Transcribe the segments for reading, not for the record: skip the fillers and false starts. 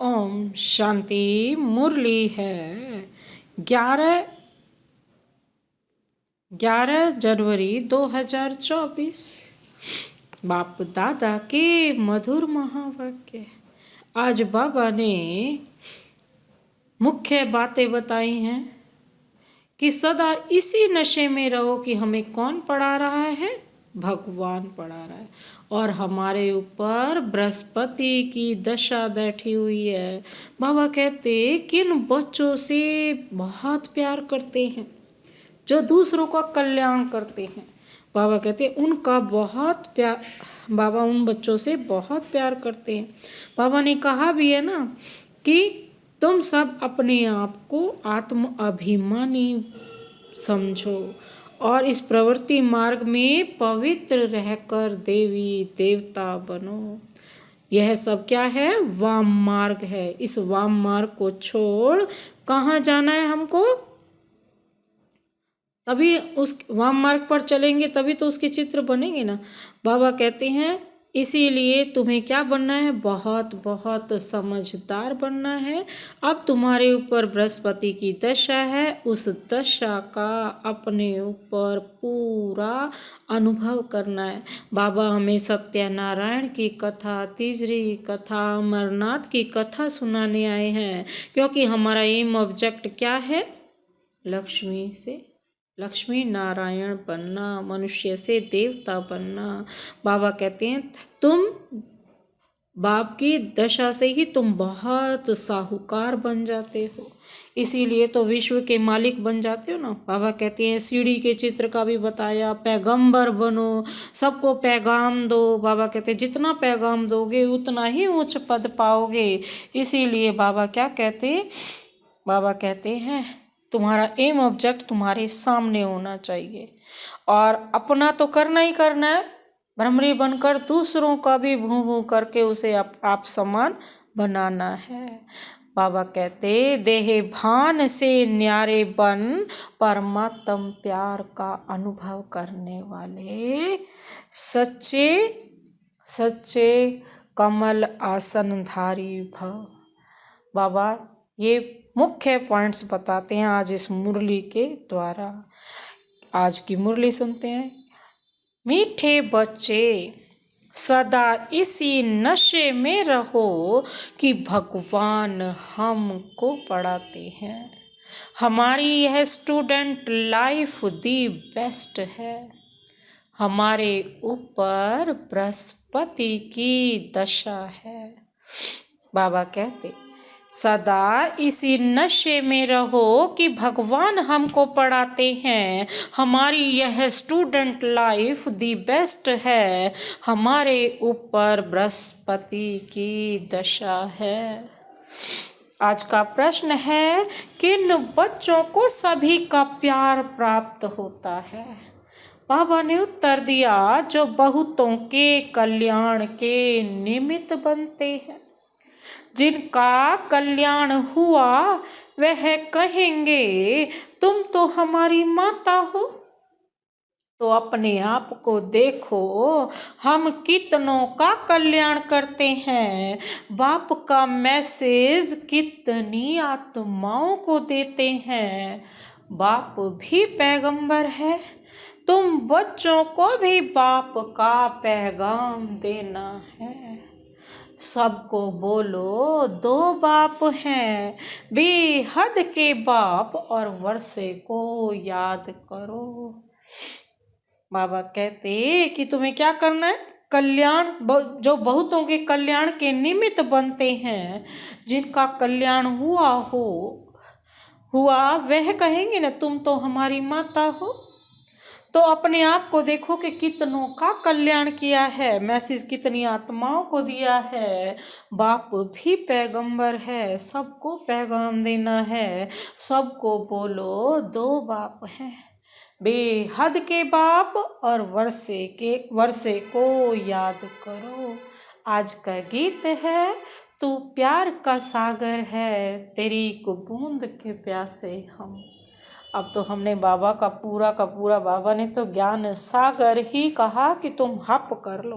ओम शांति। मुरली है 11 जनवरी 2024। बाप दादा के मधुर महावाक्य। आज बाबा ने मुख्य बातें बताई हैं कि सदा इसी नशे में रहो कि हमें कौन पढ़ा रहा है, भगवान पढ़ा रहा है। और हमारे ऊपर बृहस्पति की दशा बैठी हुई है। बाबा कहते किन बच्चों से बहुत प्यार करते हैं, जो दूसरों का कल्याण करते हैं। बाबा कहते उनका बहुत प्यार, बाबा उन बच्चों से बहुत प्यार करते हैं। बाबा ने कहा भी है ना कि तुम सब अपने आप को आत्म अभिमानी समझो और इस प्रवृत्ति मार्ग में पवित्र रहकर देवी देवता बनो। यह सब क्या है? वाम मार्ग है। इस वाम मार्ग को छोड़ कहाँ जाना है हमको? तभी उस वाम मार्ग पर चलेंगे तभी तो उसके चित्र बनेंगे ना। बाबा कहते हैं इसीलिए तुम्हें क्या बनना है? बहुत बहुत समझदार बनना है। अब तुम्हारे ऊपर बृहस्पति की दशा है, उस दशा का अपने ऊपर पूरा अनुभव करना है। बाबा हमें सत्यनारायण की कथा, तीसरी कथा, अमरनाथ की कथा सुनाने आए हैं, क्योंकि हमारा एम ऑब्जेक्ट क्या है? लक्ष्मी नारायण बनना, मनुष्य से देवता बनना। बाबा कहते हैं तुम बाप की दशा से ही तुम बहुत साहूकार बन जाते हो, इसीलिए तो विश्व के मालिक बन जाते हो ना। बाबा कहते हैं सीढ़ी के चित्र का भी बताया, पैगंबर बनो, सबको पैगाम दो। बाबा कहते हैं जितना पैगाम दोगे उतना ही उच्च पद पाओगे। इसीलिए बाबा क्या कहते? बाबा कहते हैं तुम्हारा एम ऑब्जेक्ट तुम्हारे सामने होना चाहिए और अपना तो करना ही करना है, भ्रमरी बनकर दूसरों का भी भूं भूं करके उसे आप समान बनाना है। बाबा कहते देह भान से न्यारे बन, परमात्म प्यार का अनुभव करने वाले सच्चे कमल आसनधारी भव। बाबा ये मुख्य पॉइंट्स बताते हैं आज इस मुरली के द्वारा। आज की मुरली सुनते हैं। मीठे बच्चे सदा इसी नशे में रहो कि भगवान हमको पढ़ाते हैं। हमारी यह स्टूडेंट लाइफ दी बेस्ट है। हमारे ऊपर बृहस्पति की दशा है। बाबा कहते सदा इसी नशे में रहो कि भगवान हमको पढ़ाते हैं। हमारी यह स्टूडेंट लाइफ दी बेस्ट है। हमारे ऊपर बृहस्पति की दशा है। आज का प्रश्न है किन बच्चों को सभी का प्यार प्राप्त होता है? बाबा ने उत्तर दिया जो बहुतों के कल्याण के निमित्त बनते हैं। जिनका कल्याण हुआ वह कहेंगे तुम तो हमारी माता हो। तो अपने आप को देखो, हम कितनों का कल्याण करते हैं। बाप का मैसेज कितनी आत्माओं को देते हैं। बाप भी पैगंबर है, तुम बच्चों को भी बाप का पैगाम देना है। सबको बोलो दो बाप हैं, बेहद के बाप और वर्षे को याद करो। बाबा कहते कि तुम्हें क्या करना है? कल्याण, जो बहुतों के कल्याण के निमित्त बनते हैं, जिनका कल्याण हुआ वह कहेंगे ना तुम तो हमारी माता हो। तो अपने आप को देखो कि कितनों का कल्याण किया है, मैसेज कितनी आत्माओं को दिया है। बाप भी पैगंबर है, सबको पैगाम देना है। सबको बोलो दो बाप हैं, बेहद के बाप और वर्षे को याद करो। आज का गीत है तू प्यार का सागर है, तेरी एक बूंद के प्यासे हम। अब तो हमने बाबा का पूरा बाबा ने तो ज्ञान सागर ही कहा कि तुम हप कर लो।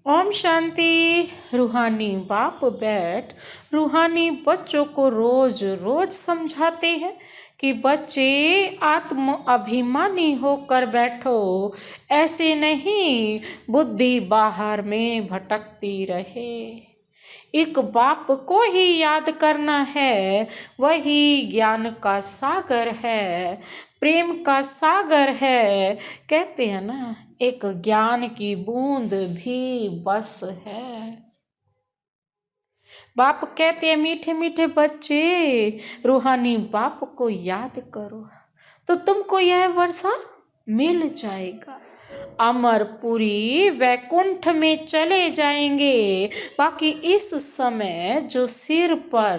ओम शांति। रूहानी बाप बैठ रूहानी बच्चों को रोज रोज समझाते हैं कि बच्चे आत्म अभिमानी होकर बैठो, ऐसे नहीं बुद्धि बाहर में भटकती रहे। एक बाप को ही याद करना है, वही ज्ञान का सागर है, प्रेम का सागर है। कहते हैं ना, एक ज्ञान की बूंद भी बस है। बाप कहते हैं मीठे मीठे बच्चे रूहानी बाप को याद करो तो तुमको यह वर्षा मिल जाएगा। अमरपुरी वैकुंठ में चले जाएंगे। बाकी इस समय जो सिर पर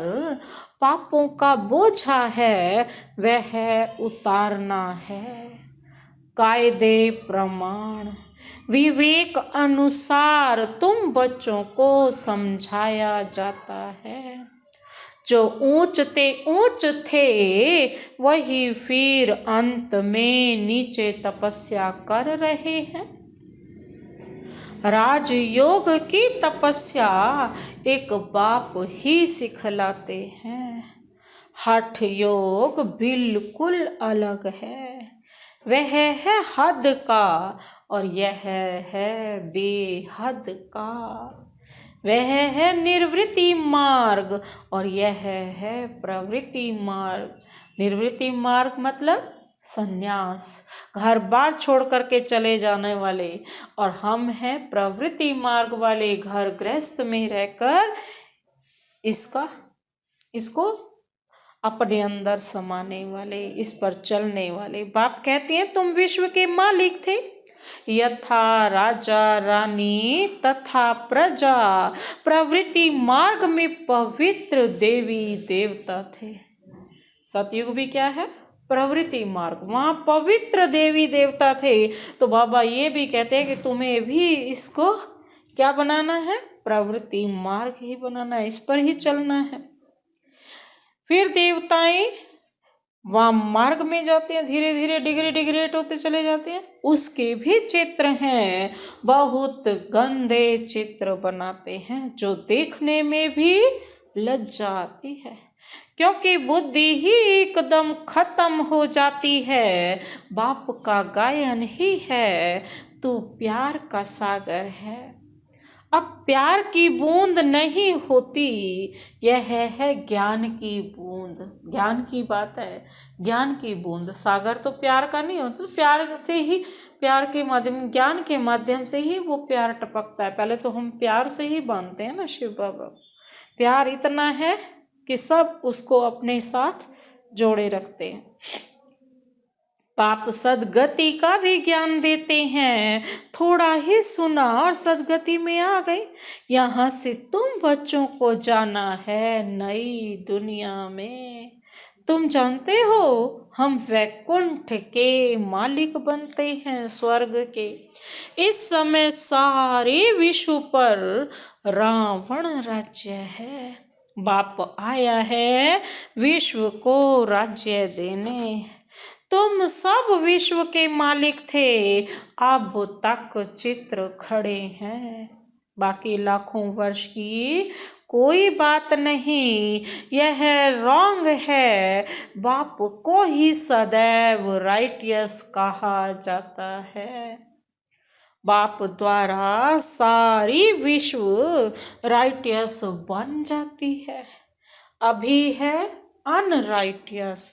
पापों का बोझा है वह उतारना है। कायदे प्रमाण विवेक अनुसार तुम बच्चों को समझाया जाता है। जो ऊंच थे वही फिर अंत में नीचे तपस्या कर रहे हैं। राजयोग की तपस्या एक बाप ही सिखलाते हैं। हठ योग बिल्कुल अलग है। वह है हद का और यह है बेहद का। वह है निर्वृत्ति मार्ग और यह है प्रवृत्ति मार्ग। निर्वृत्ति मार्ग मतलब संन्यास, घर बार छोड़ करके चले जाने वाले, और हम हैं प्रवृत्ति मार्ग वाले, घर गृहस्थ में रहकर इसको अपने अंदर समाने वाले, इस पर चलने वाले। बाप कहते हैं तुम विश्व के मालिक थे। यथा राजा रानी तथा प्रजा, प्रवृत्ति मार्ग में पवित्र देवी देवता थे। सतयुग भी क्या है? प्रवृत्ति मार्ग, वहाँ पवित्र देवी देवता थे। तो बाबा ये भी कहते हैं कि तुम्हें भी इसको क्या बनाना है? प्रवृत्ति मार्ग ही बनाना है, इस पर ही चलना है। फिर देवताएं वाम मार्ग में जाते हैं, धीरे धीरे डिग्रेड होते चले जाते हैं। उसके भी चित्र हैं, बहुत गंदे चित्र बनाते हैं जो देखने में भी लज्जा आती है, क्योंकि बुद्धि ही एकदम खत्म हो जाती है। बाप का गायन ही है, तू प्यार का सागर है। अब प्यार की बूंद नहीं होती, यह है ज्ञान की बूंद। ज्ञान की बात है, ज्ञान की बूंद। सागर तो प्यार का नहीं होता, तो प्यार से ही, प्यार के माध्यम, ज्ञान के माध्यम से ही वो प्यार टपकता है। पहले तो हम प्यार से ही बांधते हैं ना शिव बाबा। प्यार इतना है कि सब उसको अपने साथ जोड़े रखते हैं। बाप सदगति का भी ज्ञान देते हैं। थोड़ा ही सुना और सदगति में आ गए। यहाँ से तुम बच्चों को जाना है नई दुनिया में। तुम जानते हो हम वैकुंठ के मालिक बनते हैं, स्वर्ग के। इस समय सारे विश्व पर रावण राज्य है। बाप आया है विश्व को राज्य देने। तुम सब विश्व के मालिक थे, अब तक चित्र खड़े हैं। बाकी लाखों वर्ष की कोई बात नहीं, यह रॉन्ग है। बाप को ही सदैव राइटियस कहा जाता है। बाप द्वारा सारी विश्व राइटियस बन जाती है। अभी है अनराइटियस।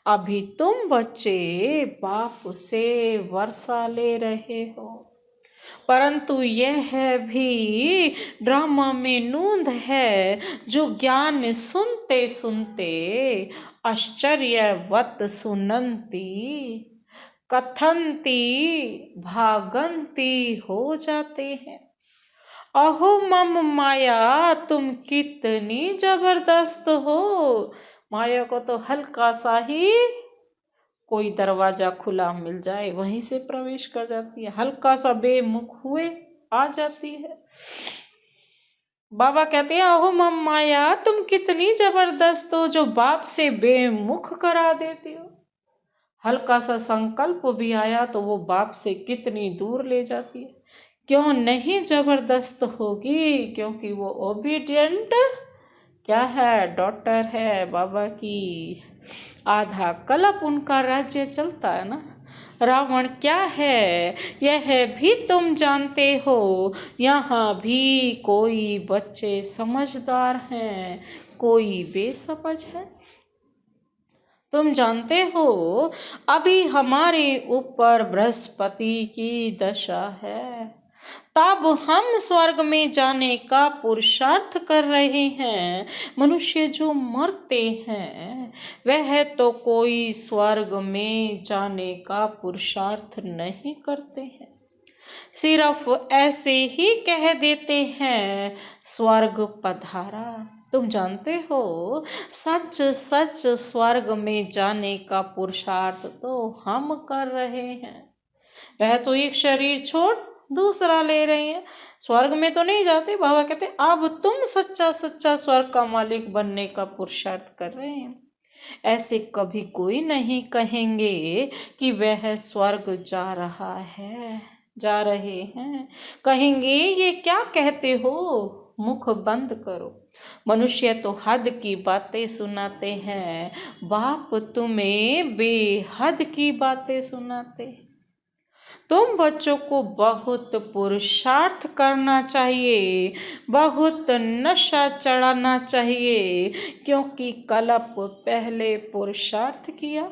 अभी तुम बच्चे बाप से वर्षा ले रहे हो, परंतु यह भी ड्रामा में नूंद है जो ज्ञान सुनते सुनते आश्चर्यवत सुनंती कथंती भागंती हो जाते हैं। अहो मम माया, तुम कितनी जबरदस्त हो। माया को तो हल्का सा ही कोई दरवाजा खुला मिल जाए वहीं से प्रवेश कर जाती है, हल्का सा बेमुख हुए आ जाती है। बाबा कहते हैं अहो मम माया, तुम कितनी जबरदस्त हो जो बाप से बेमुख करा देती हो। हल्का सा संकल्प भी आया तो वो बाप से कितनी दूर ले जाती है। क्यों नहीं जबरदस्त होगी, क्योंकि वो ओबीडियंट क्या है, डॉटर है बाबा की। आधा कल्प उनका राज्य चलता है ना। रावण क्या है यह भी तुम जानते हो, यहाँ भी कोई बच्चे समझदार हैं, कोई बेसमझ है। तुम जानते हो अभी हमारे ऊपर बृहस्पति की दशा है, तब हम स्वर्ग में जाने का पुरुषार्थ कर रहे हैं। मनुष्य जो मरते हैं वह तो कोई स्वर्ग में जाने का पुरुषार्थ नहीं करते हैं, सिर्फ ऐसे ही कह देते हैं स्वर्ग पधारा। तुम जानते हो सच सच स्वर्ग में जाने का पुरुषार्थ तो हम कर रहे हैं। वह तो एक शरीर छोड़ दूसरा ले रहे हैं, स्वर्ग में तो नहीं जाते। बाबा कहते अब तुम सच्चा सच्चा स्वर्ग का मालिक बनने का पुरुषार्थ कर रहे हैं। ऐसे कभी कोई नहीं कहेंगे कि वह स्वर्ग जा रहा है, जा रहे हैं। कहेंगे ये क्या कहते हो, मुख बंद करो। मनुष्य तो हद की बातें सुनाते हैं, बाप तुम्हें बेहद की बातें सुनाते। तुम बच्चों को बहुत पुरुषार्थ करना चाहिए, बहुत नशा चढ़ाना चाहिए, क्योंकि कल्प पहले पुरुषार्थ किया,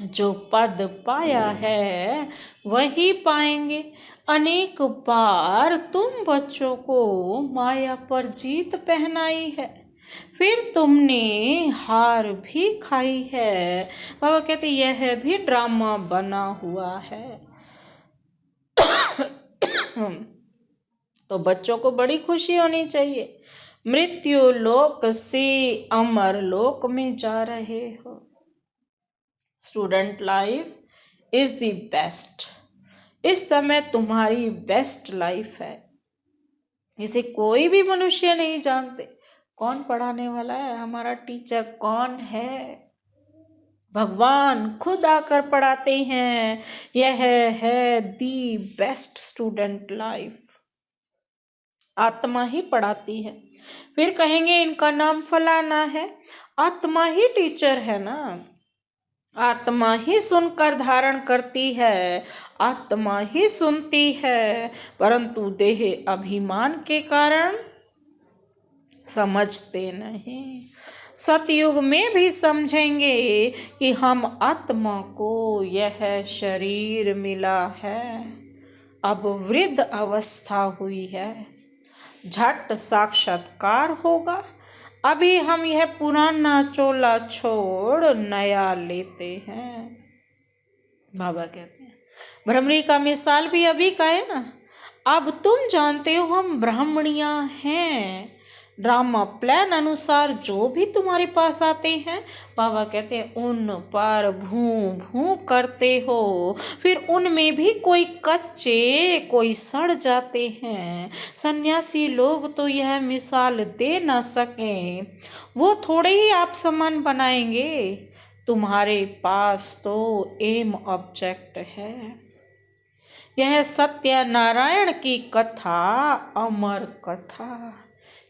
जो पद पाया है वही पाएंगे। अनेक बार तुम बच्चों को माया पर जीत पहनाई है, फिर तुमने हार भी खाई है। बाबा कहते यह भी ड्रामा बना हुआ है। तो बच्चों को बड़ी खुशी होनी चाहिए, मृत्यु लोक से अमर लोक में जा रहे हो। Student life is the best. इस समय तुम्हारी बेस्ट लाइफ है, इसे कोई भी मनुष्य नहीं जानते। कौन पढ़ाने वाला है, हमारा टीचर कौन है, भगवान खुद आकर पढ़ाते हैं। यह है दी बेस्ट स्टूडेंट लाइफ, आत्मा ही पढ़ाती है। फिर कहेंगे इनका नाम फलाना है, आत्मा ही टीचर है ना, आत्मा ही सुनकर धारण करती है, आत्मा ही सुनती है, परंतु देह अभिमान के कारण समझते नहीं। सतयुग में भी समझेंगे कि हम आत्मा को यह शरीर मिला है, अब वृद्ध अवस्था हुई है, झट साक्षात्कार होगा। अभी हम यह पुराना चोला छोड़ नया लेते हैं। बाबा कहते हैं ब्रह्मणी का मिसाल भी अभी का है ना। अब तुम जानते हो हम ब्राह्मणियां हैं, ड्रामा प्लान अनुसार जो भी तुम्हारे पास आते हैं, बाबा कहते हैं उन पर भू भू करते हो, फिर उनमें भी कोई कच्चे कोई सड़ जाते हैं। सन्यासी लोग तो यह मिसाल दे ना सकें, वो थोड़े ही आप समान बनाएंगे। तुम्हारे पास तो एम ऑब्जेक्ट है। यह सत्यनारायण की कथा अमर कथा,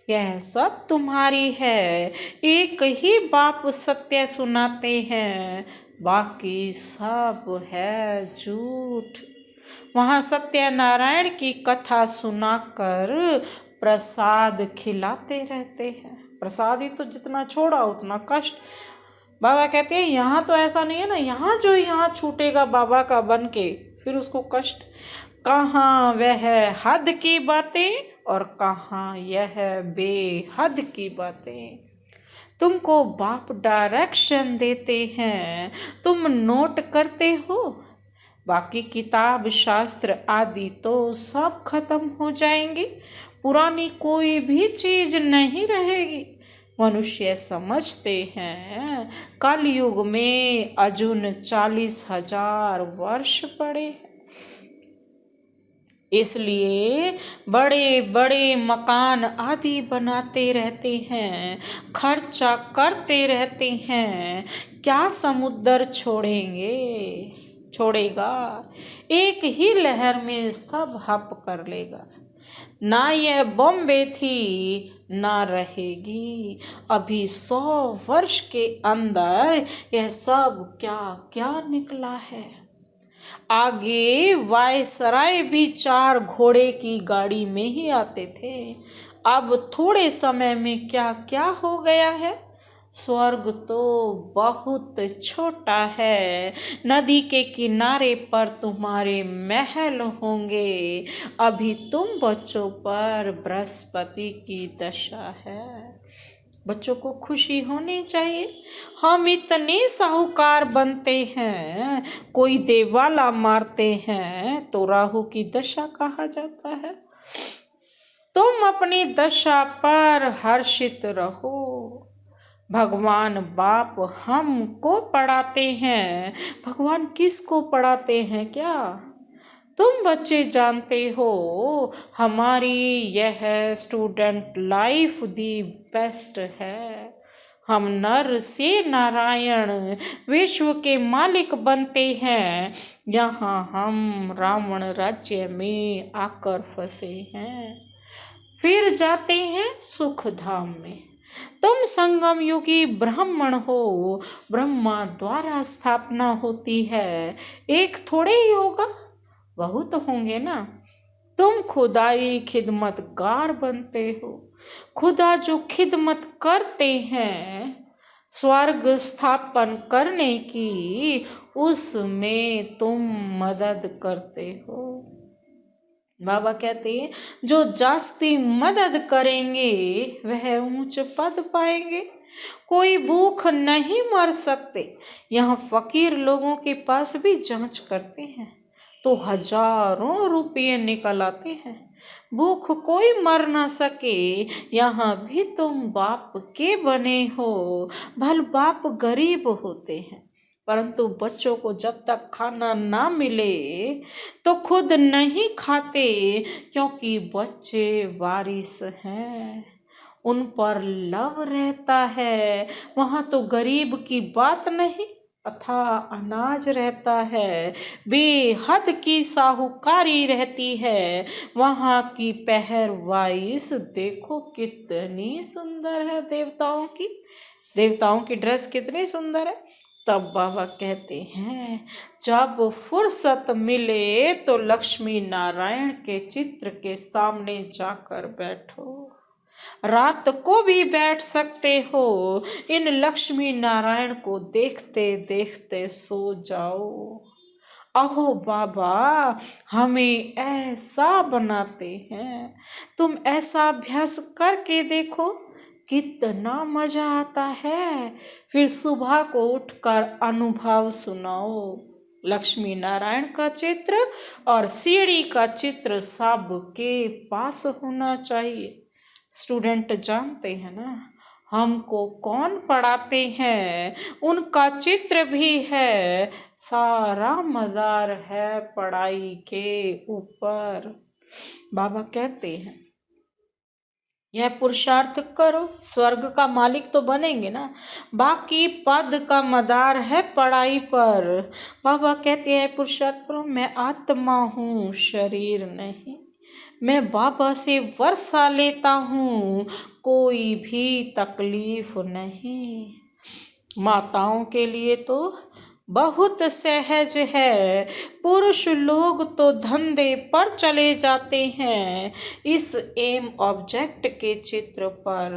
यह सब तुम्हारी है। एक ही बाप सत्य सुनाते हैं, बाकी सब है झूठ। वहाँ सत्यनारायण की कथा सुनाकर प्रसाद खिलाते रहते हैं। प्रसाद ही तो जितना छोड़ा उतना कष्ट। बाबा कहते हैं यहाँ तो ऐसा नहीं है ना, यहाँ जो यहाँ छूटेगा बाबा का बन के फिर उसको कष्ट। कहाँ वह हद की बातें और कहाँ यह बेहद की बातें। तुमको बाप डायरेक्शन देते हैं, तुम नोट करते हो। बाकी किताब शास्त्र आदि तो सब खत्म हो जाएंगे, पुरानी कोई भी चीज नहीं रहेगी। मनुष्य समझते हैं कलयुग में अजुन 40,000 वर्ष पड़े हैं, इसलिए बड़े बड़े मकान आदि बनाते रहते हैं, खर्चा करते रहते हैं। क्या समुद्र छोड़ेंगे, छोड़ेगा, एक ही लहर में सब हप कर लेगा। ना यह बॉम्बे थी ना रहेगी, अभी 100 वर्ष के अंदर यह सब क्या क्या निकला है। आगे वायसराय भी 4 घोड़े की गाड़ी में ही आते थे, अब थोड़े समय में क्या क्या हो गया है। स्वर्ग तो बहुत छोटा है, नदी के किनारे पर तुम्हारे महल होंगे, अभी तुम बच्चों पर बृहस्पति की दशा है। बच्चों को खुशी होनी चाहिए, हम इतने साहूकार बनते हैं, कोई देवाला मारते हैं तो राहु की दशा कहा जाता है। तुम अपनी दशा पर हर्षित रहो, भगवान बाप हमको पढ़ाते हैं। भगवान किसको पढ़ाते हैं क्या तुम बच्चे जानते हो। हमारी यह स्टूडेंट लाइफ दी बेस्ट है, हम नर से नारायण विश्व के मालिक बनते हैं, यहाँ हम रावण राज्य में आकर फंसे हैं, फिर जाते हैं सुख धाम में। तुम संगम युगी ब्राह्मण हो, ब्रह्मा द्वारा स्थापना होती है, एक थोड़े ही होगा, बहुत होंगे ना। तुम खुदाई खिदमतगार बनते हो, खुदा जो खिदमत करते हैं स्वर्ग स्थापन करने की, उसमें तुम मदद करते हो। बाबा कहते हैं जो जास्ती मदद करेंगे वह ऊंच पद पाएंगे। कोई भूख नहीं मर सकते, यहाँ फकीर लोगों के पास भी जांच करते हैं तो हजारों रुपये निकल आते हैं। भूख कोई मर ना सके, यहाँ भी तुम बाप के बने हो। भल बाप गरीब होते हैं, परंतु बच्चों को जब तक खाना ना मिले तो खुद नहीं खाते, क्योंकि बच्चे वारिस हैं, उन पर लव रहता है। वहाँ तो गरीब की बात नहीं, अथा अनाज रहता है, बेहद की साहूकारी रहती है। वहाँ की पहरवाइश देखो कितनी सुंदर है, देवताओं की ड्रेस कितनी सुंदर है। तब बाबा कहते हैं जब फुर्सत मिले तो लक्ष्मी नारायण के चित्र के सामने जाकर बैठो, रात को भी बैठ सकते हो, इन लक्ष्मी नारायण को देखते देखते सो जाओ। अहो बाबा हमें ऐसा बनाते हैं, तुम ऐसा अभ्यास करके देखो कितना मजा आता है। फिर सुबह को उठकर अनुभव सुनाओ। लक्ष्मी नारायण का चित्र और सीढ़ी का चित्र सबके पास होना चाहिए। स्टूडेंट जानते हैं ना हमको कौन पढ़ाते हैं, उनका चित्र भी है, सारा मदार है पढ़ाई के ऊपर। बाबा कहते हैं यह पुरुषार्थ करो, स्वर्ग का मालिक तो बनेंगे ना, बाकी पद का मदार है पढ़ाई पर। बाबा कहते हैं पुरुषार्थ करो, मैं आत्मा हूँ शरीर नहीं, मैं बाबा से वर्षा लेता हूँ, कोई भी तकलीफ नहीं। माताओं के लिए तो बहुत सहज है, पुरुष लोग तो धंधे पर चले जाते हैं। इस एम ऑब्जेक्ट के चित्र पर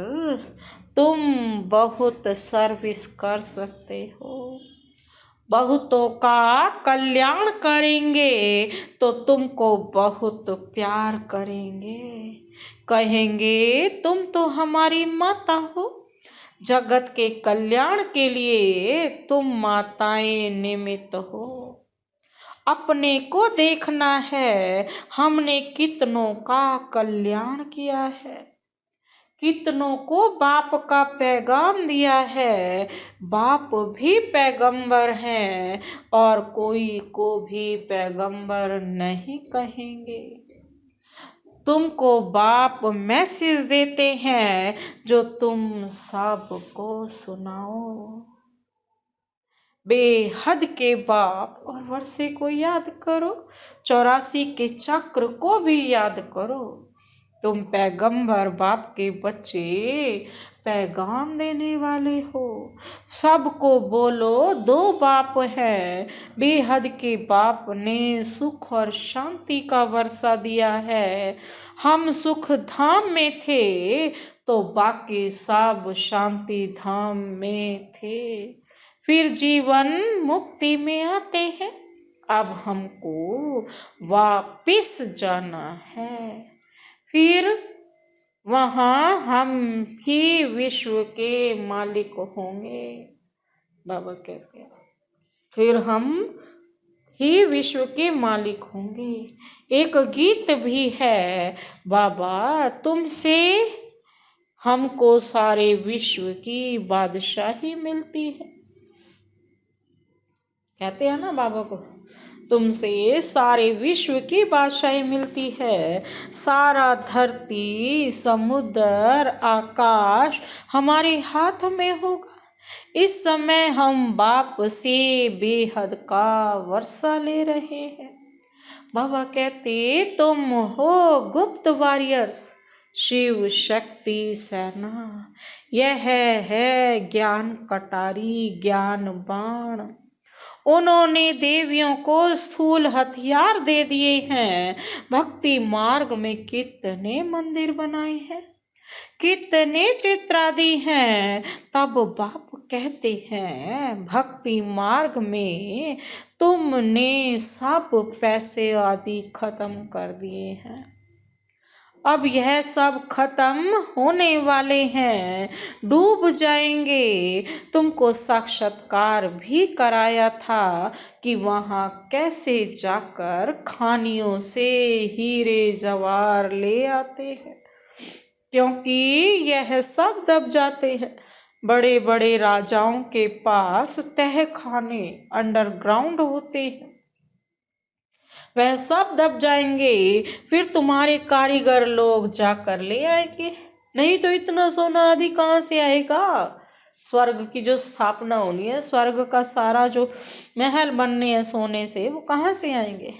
तुम बहुत सर्विस कर सकते हो, बहुतों का कल्याण करेंगे तो तुमको बहुत प्यार करेंगे, कहेंगे तुम तो हमारी माता हो। जगत के कल्याण के लिए तुम माताएं निमित्त हो। अपने को देखना है हमने कितनों का कल्याण किया है, कितनों को बाप का पैगाम दिया है। बाप भी पैगंबर हैं और कोई को भी पैगंबर नहीं कहेंगे। तुमको बाप मैसेज देते हैं जो तुम सबको सुनाओ। बेहद के बाप और वर्षे को याद करो, 84 के चक्र को भी याद करो। तुम पैगंबर बाप के बच्चे, पैगाम देने वाले हो। सबको बोलो दो बाप है। बेहद के बाप ने सुख और शांति का वर्षा दिया है। हम सुख धाम में थे तो बाकी सब शांति धाम में थे। फिर जीवन मुक्ति में आते हैं। अब हमको वापिस जाना है। फिर वहां हम ही विश्व के मालिक होंगे। बाबा कहते हैं फिर हम ही विश्व के मालिक होंगे। एक गीत भी है, बाबा तुमसे हमको सारे विश्व की बादशाही मिलती है। कहते हैं ना बाबा को, तुमसे सारे विश्व की बादशाही मिलती है। सारा धरती समुद्र आकाश हमारे हाथ में होगा। इस समय हम बाप से बेहद का वर्षा ले रहे हैं। बाबा कहते तुम हो गुप्त वॉरियर्स, शिव शक्ति सेना। यह है ज्ञान कटारी, ज्ञान बाण। उन्होंने देवियों को स्थूल हथियार दे दिए हैं। भक्ति मार्ग में कितने मंदिर बनाए हैं, कितने चित्र आदि हैं। तब बाप कहते हैं भक्ति मार्ग में तुमने सब पैसे आदि खत्म कर दिए हैं। अब यह सब खत्म होने वाले हैं, डूब जाएंगे। तुमको साक्षात्कार भी कराया था कि वहां कैसे जाकर खानियों से हीरे जवाहर ले आते हैं, क्योंकि यह सब दब जाते हैं। बड़े बड़े राजाओं के पास तह खाने अंडरग्राउंड होते हैं, वह सब दब जाएंगे। फिर तुम्हारे कारीगर लोग जाकर ले आएंगे। नहीं तो इतना सोना आदि कहाँ से आएगा। स्वर्ग की जो स्थापना होनी है, स्वर्ग का सारा जो महल बनने हैं सोने से, वो कहाँ से आएंगे,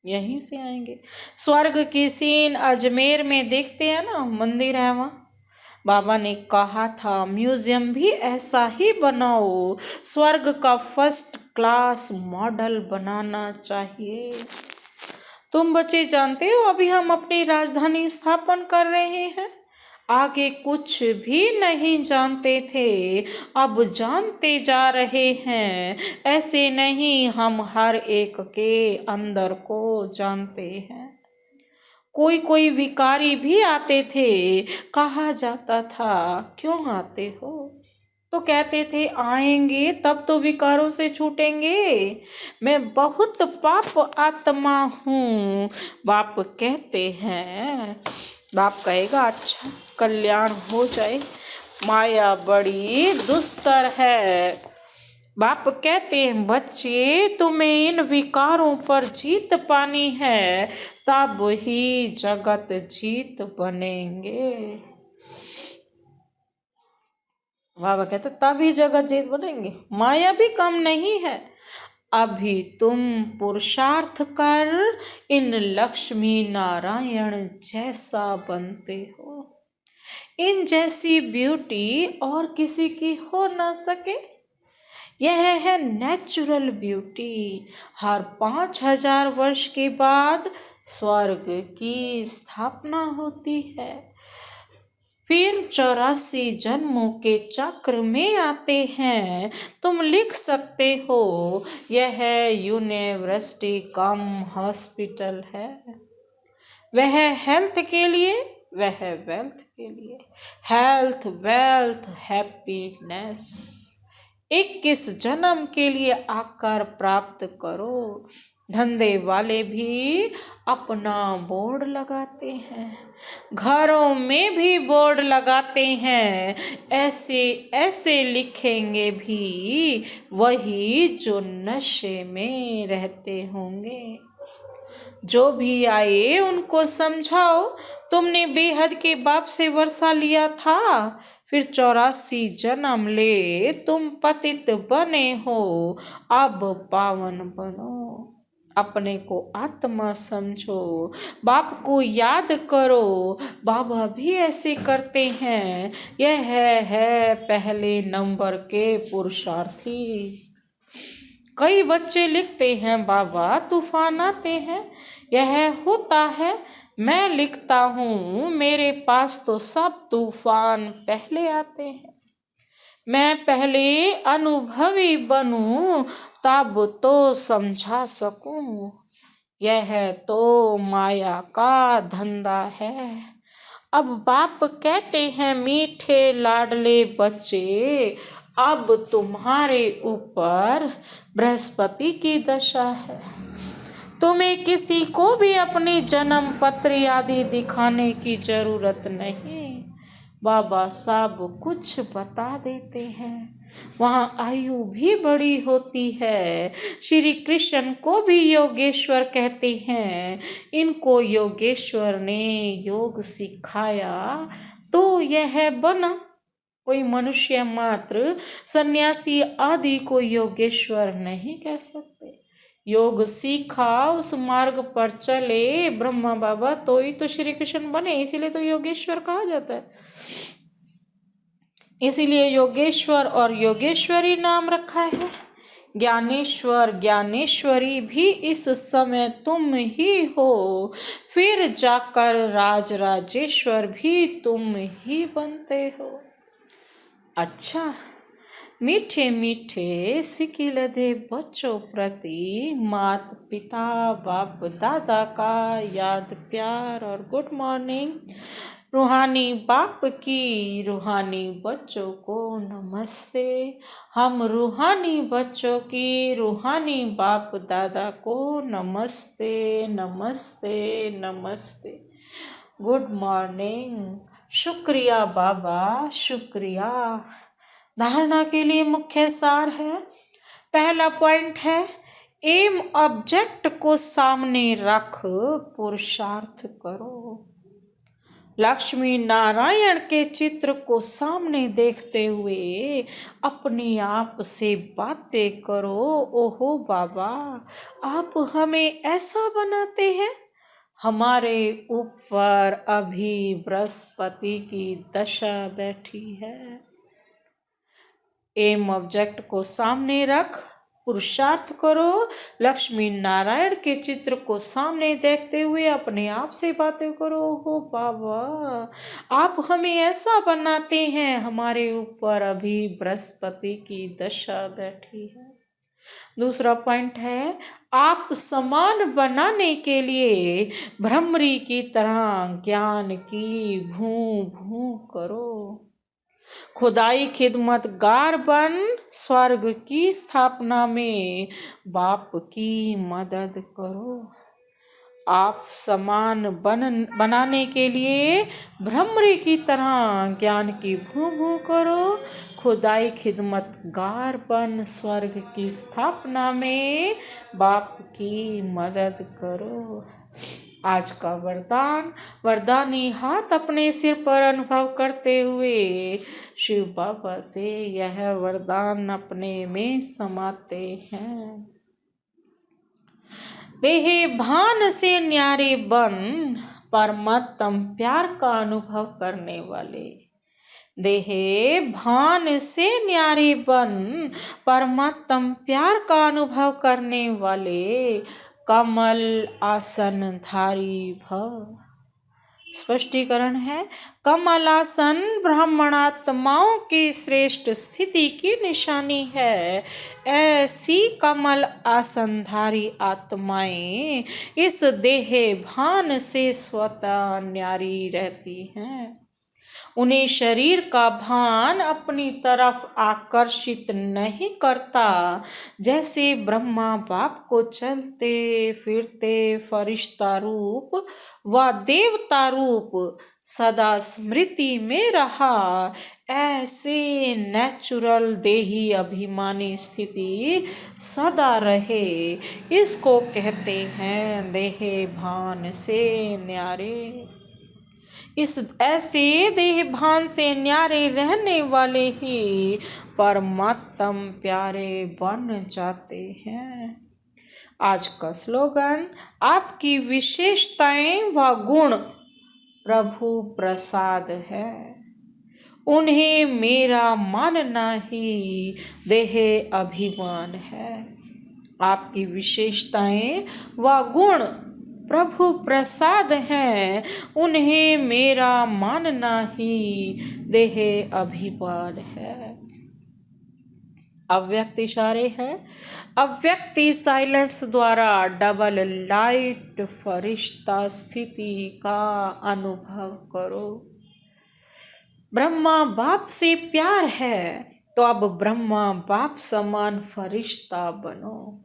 यहीं से आएंगे। स्वर्ग की सीन अजमेर में देखते हैं ना, मंदिर है वहाँ। बाबा ने कहा था म्यूजियम भी ऐसा ही बनाओ, स्वर्ग का फर्स्ट क्लास मॉडल बनाना चाहिए। तुम बच्चे जानते हो अभी हम अपनी राजधानी स्थापन कर रहे हैं। आगे कुछ भी नहीं जानते थे, अब जानते जा रहे हैं। ऐसे नहीं, हम हर एक के अंदर को जानते हैं। कोई कोई भिखारी भी आते थे, कहा जाता था क्यों आते हो, तो कहते थे आएंगे तब तो विकारों से छूटेंगे। मैं बहुत पाप आत्मा हूँ। बाप कहते हैं, बाप कहेगा अच्छा कल्याण हो जाए, माया बड़ी दुस्तर है। बाप कहते हैं बच्चे तुम्हें इन विकारों पर जीत पानी है, तब ही जगत जीत बनेंगे। बाबा कहते तभी जगत जीत बनेंगे। माया भी कम नहीं है। अभी तुम पुरुषार्थ कर इन लक्ष्मी नारायण जैसा बनते हो। इन जैसी ब्यूटी और किसी की हो ना सके। यह है नेचुरल ब्यूटी। हर 5000 वर्ष के बाद स्वर्ग की स्थापना होती है। फिर 84 जन्मों के चक्र में आते हैं। तुम लिख सकते हो, यह यूनिवर्सिटी कम हॉस्पिटल है। वह हेल्थ के लिए, वह वेल्थ के लिए। हेल्थ, वेल्थ, हैप्पीनेस 21 जन्म के लिए आकर प्राप्त करो। धंधे वाले भी अपना बोर्ड लगाते हैं, घरों में भी बोर्ड लगाते हैं। ऐसे ऐसे लिखेंगे भी वही जो नशे में रहते होंगे। जो भी आए उनको समझाओ तुमने बेहद के बाप से वर्षा लिया था, फिर 84 जन्म ले तुम पतित बने हो, अब पावन बनो। अपने को आत्मा समझो, बाप को याद करो, बाबा भी ऐसे करते हैं। यह है पहले नंबर के पुरुषार्थी। कई बच्चे लिखते हैं बाबा तूफान आते हैं, यह होता है। मैं लिखता हूँ मेरे पास तो सब तूफान पहले आते हैं। मैं पहले अनुभवी बनूं तब तो समझा सकूं, यह तो माया का धंधा है। अब बाप कहते हैं मीठे लाडले बच्चे, अब तुम्हारे ऊपर बृहस्पति की दशा है। तुम्हें किसी को भी अपनी जन्म पत्र आदि दिखाने की जरूरत नहीं, बाबा सब कुछ बता देते हैं। वहाँ आयु भी बड़ी होती है। श्री कृष्ण को भी योगेश्वर कहते हैं। इनको योगेश्वर ने योग सिखाया तो यह बना। कोई मनुष्य मात्र सन्यासी आदि को योगेश्वर नहीं कह सकते। योग सीखा, उस मार्ग पर चले ब्रह्मा बाबा तो ही तो श्री कृष्ण बने, इसीलिए तो योगेश्वर कहा जाता है। इसीलिए योगेश्वर और योगेश्वरी नाम रखा है। ज्ञानेश्वर ज्ञानेश्वरी भी इस समय तुम ही हो, फिर जाकर राजराजेश्वर भी तुम ही बनते हो। अच्छा, मीठे मीठे सिकिल दे बच्चों प्रति माता पिता बाप दादा का याद प्यार और गुड मॉर्निंग। रूहानी बाप की रूहानी बच्चों को नमस्ते। हम रूहानी बच्चों की रूहानी बाप दादा को नमस्ते नमस्ते नमस्ते। Good morning. शुक्रिया बाबा, शुक्रिया। धारणा के लिए मुख्य सार है। पहला पॉइंट है एम ऑब्जेक्ट को सामने रख पुरुषार्थ करो। लक्ष्मी नारायण के चित्र को सामने देखते हुए अपने आप से बातें करो। ओहो बाबा, आप हमें ऐसा बनाते हैं। हमारे ऊपर अभी बृहस्पति की दशा बैठी है। एम ऑब्जेक्ट को सामने रख पुरुषार्थ करो। लक्ष्मी नारायण के चित्र को सामने देखते हुए अपने आप से बातें करो। हो बाबा, आप हमें ऐसा बनाते हैं। हमारे ऊपर अभी बृहस्पति की दशा बैठी है। दूसरा पॉइंट है आप समान बनाने के लिए भ्रमरी की तरह ज्ञान की भू भू करो। खुदाई खिदमत गार बन स्वर्ग की स्थापना में बाप की मदद करो। आप समान बनाने के लिए भ्रमरी की तरह ज्ञान की भू भू करो। खुदाई खिदमत गार बन स्वर्ग की स्थापना में बाप की मदद करो। आज का वरदान। वरदानी हाथ अपने सिर पर अनुभव करते हुए शिव बाबा से यह वरदान अपने में समाते हैं। देहे भान से न्यारे बन परमात्म प्यार का अनुभव करने वाले। देहे भान से न्यारे बन परमात्म प्यार का अनुभव करने वाले कमल आसन धारी भव। स्पष्टीकरण है कमल आसन ब्राह्मणात्माओं की श्रेष्ठ स्थिति की निशानी है। ऐसी कमल आसनधारी आत्माएं इस देहे भान से स्वतः न्यारी रहती हैं। उन्हें शरीर का भान अपनी तरफ आकर्षित नहीं करता। जैसे ब्रह्मा बाप को चलते फिरते फरिश्ता रूप व देवता रूप सदा स्मृति में रहा, ऐसे नेचुरल देही अभिमानी स्थिति सदा रहे। इसको कहते हैं देहे भान से न्यारे। इस ऐसे देह भान से न्यारे रहने वाले ही परमात्म प्यारे बन जाते हैं। आज का स्लोगन, आपकी विशेषताएं व गुण प्रभु प्रसाद है, उन्हें मेरा मानना ही देह अभिमान है। आपकी विशेषताएं व गुण प्रभु प्रसाद हैं, उन्हें मेरा मानना ही देह अभिमान है। अव्यक्त इशारे है। अव्यक्ति साइलेंस द्वारा डबल लाइट फरिश्ता स्थिति का अनुभव करो। ब्रह्मा बाप से प्यार है तो अब ब्रह्मा बाप समान फरिश्ता बनो।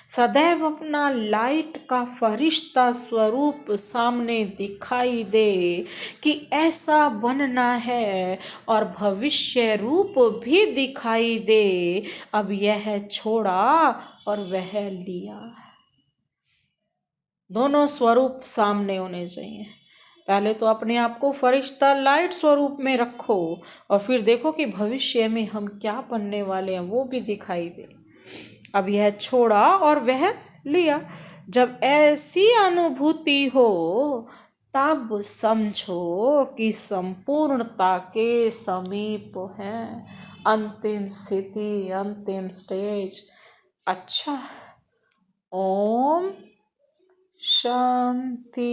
सदैव अपना लाइट का फरिश्ता स्वरूप सामने दिखाई दे कि ऐसा बनना है, और भविष्य रूप भी दिखाई दे। अब यह छोड़ा और वह लिया। दोनों स्वरूप सामने होने चाहिए। पहले तो अपने आप को फरिश्ता लाइट स्वरूप में रखो, और फिर देखो कि भविष्य में हम क्या बनने वाले हैं, वो भी दिखाई दे। अब यह छोड़ा और वह लिया। जब ऐसी अनुभूति हो तब समझो कि संपूर्णता के समीप है। अंतिम स्थिति, अंतिम स्टेज। अच्छा, ओम शांति।